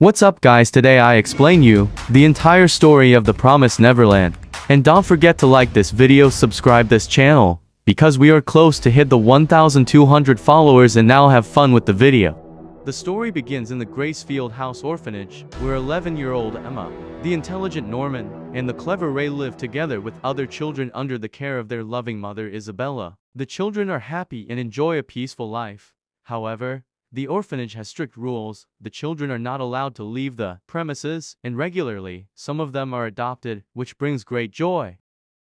What's up guys, today I explain you the entire story of the Promised Neverland. And don't forget to like this video, subscribe this channel, because we are close to hit the 1,200 followers and now have fun with the video. The story begins in the Gracefield House orphanage, where 11-year-old Emma, the intelligent Norman, and the clever Ray live together with other children under the care of their loving mother Isabella. The children are happy and enjoy a peaceful life. However, the orphanage has strict rules. The children are not allowed to leave the premises, and regularly, some of them are adopted, which brings great joy.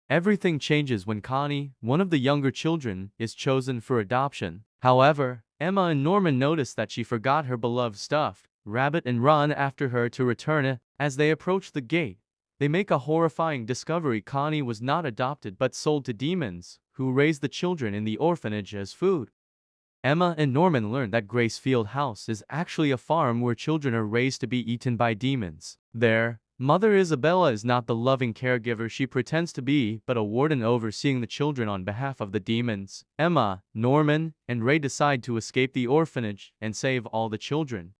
Everything changes when Connie, one of the younger children, is chosen for adoption. However, Emma and Norman notice that she forgot her beloved stuffed rabbit and run after her to return it. As they approach the gate, they make a horrifying discovery. Connie was not adopted but sold to demons, who raised the children in the orphanage as food. Emma and Norman learn that Gracefield House is actually a farm where children are raised to be eaten by demons. Their mother Isabella is not the loving caregiver she pretends to be, but a warden overseeing the children on behalf of the demons. Emma, Norman, and Ray decide to escape the orphanage and save all the children.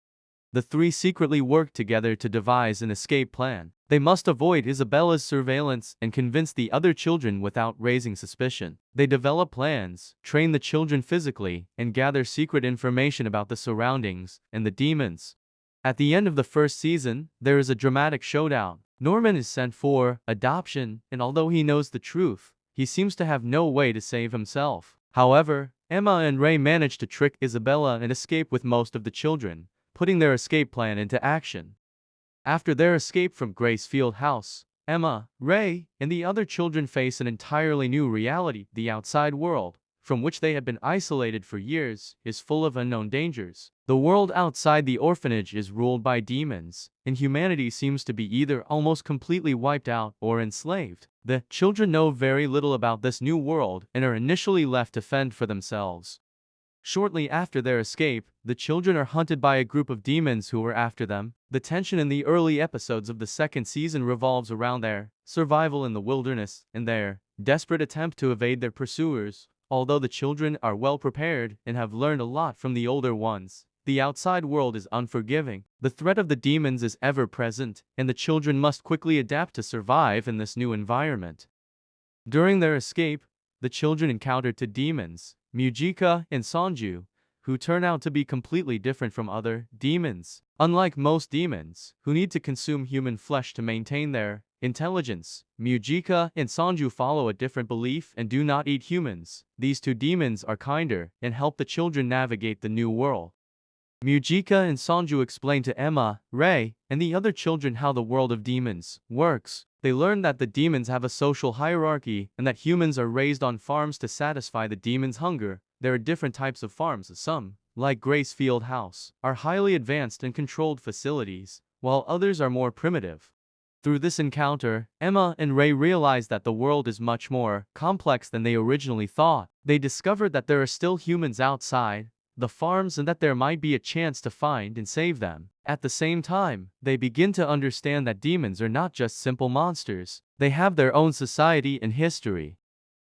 The three secretly work together to devise an escape plan. They must avoid Isabella's surveillance and convince the other children without raising suspicion. They develop plans, train the children physically, and gather secret information about the surroundings and the demons. At the end of the first season, there is a dramatic showdown. Norman is sent for adoption, and although he knows the truth, he seems to have no way to save himself. However, Emma and Ray manage to trick Isabella and escape with most of the children, putting their escape plan into action. After their escape from Gracefield House, Emma, Ray, and the other children face an entirely new reality. The outside world, from which they had been isolated for years, is full of unknown dangers. The world outside the orphanage is ruled by demons, and humanity seems to be either almost completely wiped out or enslaved. The children know very little about this new world and are initially left to fend for themselves. Shortly after their escape, the children are hunted by a group of demons who are after them. The tension in the early episodes of the second season revolves around their survival in the wilderness and their desperate attempt to evade their pursuers. Although the children are well prepared and have learned a lot from the older ones, the outside world is unforgiving. The threat of the demons is ever present, and the children must quickly adapt to survive in this new environment. During their escape, the children encounter two demons, Mujika and Sanju, who turn out to be completely different from other demons. Unlike most demons, who need to consume human flesh to maintain their intelligence, Mujika and Sanju follow a different belief and do not eat humans. These two demons are kinder and help the children navigate the new world. Mujika and Sanju explain to Emma, Ray, and the other children how the world of demons works. They learn that the demons have a social hierarchy and that humans are raised on farms to satisfy the demons' hunger. There are different types of farms. Some, like Gracefield House, are highly advanced and controlled facilities, while others are more primitive. Through this encounter, Emma and Ray realize that the world is much more complex than they originally thought. They discover that there are still humans outside the farms and that there might be a chance to find and save them. At the same time, they begin to understand that demons are not just simple monsters. They have their own society and history.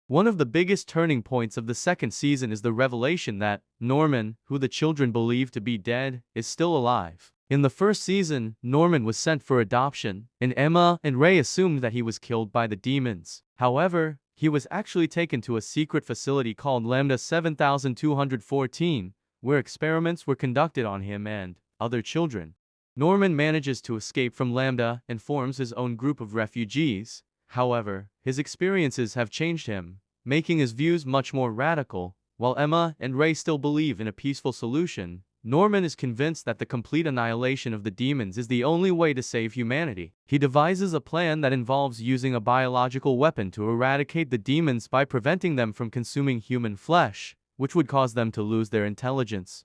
One of the biggest turning points of the second season is the revelation that Norman, who the children believe to be dead, is still alive. In the first season, Norman was sent for adoption, and Emma and Ray assumed that he was killed by the demons. However, he was actually taken to a secret facility called Lambda 7214, where experiments were conducted on him and other children. Norman manages to escape from Lambda and forms his own group of refugees. However, his experiences have changed him, making his views much more radical. While Emma and Ray still believe in a peaceful solution, Norman is convinced that the complete annihilation of the demons is the only way to save humanity. He devises a plan that involves using a biological weapon to eradicate the demons by preventing them from consuming human flesh, which would cause them to lose their intelligence.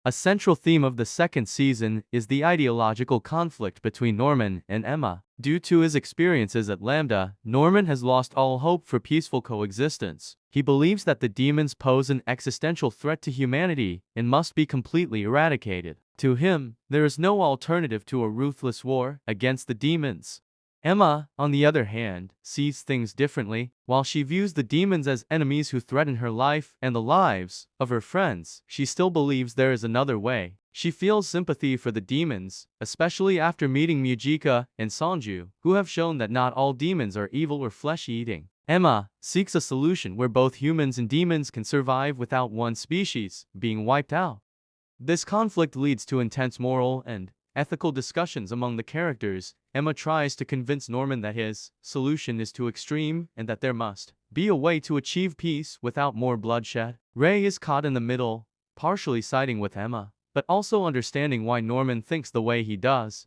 A central theme of the second season is the ideological conflict between Norman and Emma. Due to his experiences at Lambda, Norman has lost all hope for peaceful coexistence. He believes that the demons pose an existential threat to humanity and must be completely eradicated. To him, there is no alternative to a ruthless war against the demons. Emma, on the other hand, sees things differently. While she views the demons as enemies who threaten her life and the lives of her friends, she still believes there is another way. She feels sympathy for the demons, especially after meeting Mujika and Sanju, who have shown that not all demons are evil or flesh-eating. Emma seeks a solution where both humans and demons can survive without one species being wiped out. This conflict leads to intense moral and ethical discussions among the characters. Emma tries to convince Norman that his solution is too extreme and that there must be a way to achieve peace without more bloodshed. Ray is caught in the middle, partially siding with Emma, but also understanding why Norman thinks the way he does.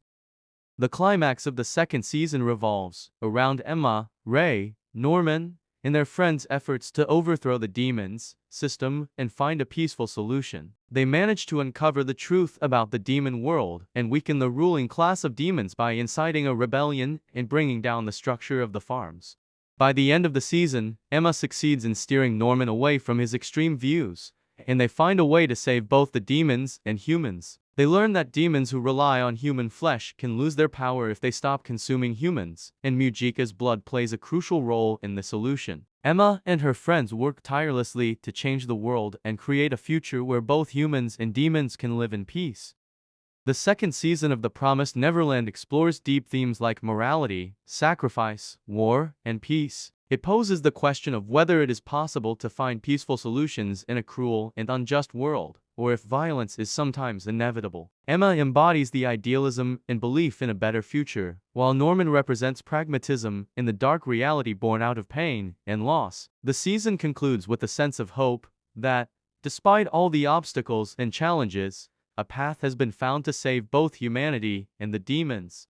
The climax of the second season revolves around Emma, Ray, Norman, and their friends' efforts to overthrow the demons system and find a peaceful solution. They manage to uncover the truth about the demon world and weaken the ruling class of demons by inciting a rebellion and bringing down the structure of the farms. By the end of the season, Emma succeeds in steering Norman away from his extreme views, and they find a way to save both the demons and humans. They learn that demons who rely on human flesh can lose their power if they stop consuming humans, and Mujika's blood plays a crucial role in the solution. Emma and her friends work tirelessly to change the world and create a future where both humans and demons can live in peace. The second season of The Promised Neverland explores deep themes like morality, sacrifice, war, and peace. It poses the question of whether it is possible to find peaceful solutions in a cruel and unjust world, or if violence is sometimes inevitable. Emma embodies the idealism and belief in a better future, while Norman represents pragmatism in the dark reality born out of pain and loss. The season concludes with a sense of hope that, despite all the obstacles and challenges, a path has been found to save both humanity and the demons.